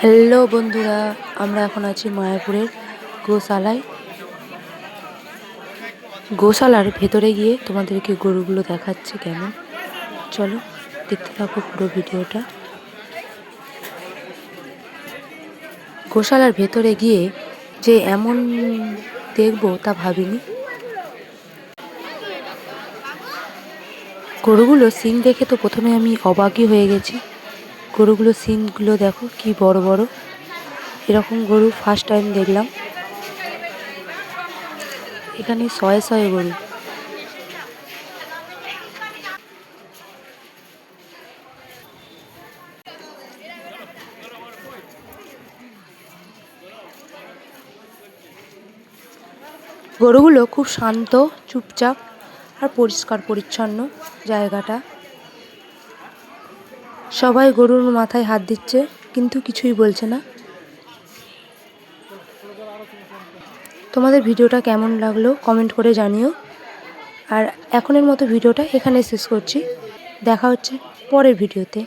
Hello বন্ধুরা, আমরা এখন আছি মায়াপুরের গোশালায়। গোশালার ভেতরে গিয়ে তোমাদেরকে গরুগুলো দেখাচ্ছে কেমন। চলো দেখতে থাকো পুরো ভিডিওটা। গোশালার ভেতরে গিয়ে যে এমন দেখবো তা ভাবিনি। গরুগুলো শিং দেখে তো প্রথমে আমি অবাকই হয়ে গেছি। গরুগুলো শিংগুলো দেখো কি বড় বড়। এরকম গরু ফার্স্ট টাইম দেখলাম। এখানে শয়ে শয়ে গরু। গরুগুলো খুব শান্ত, চুপচাপ আর পরিষ্কার পরিচ্ছন্ন জায়গাটা। সবাই গরুর মাথায় হাত দিচ্ছে কিন্তু কিছুই বলছে না। তোমাদের ভিডিওটা কেমন লাগলো কমেন্ট করে জানিও। আর এখনের মতো ভিডিওটা এখানে শেষ করছি। দেখা হচ্ছে পরের ভিডিওতে।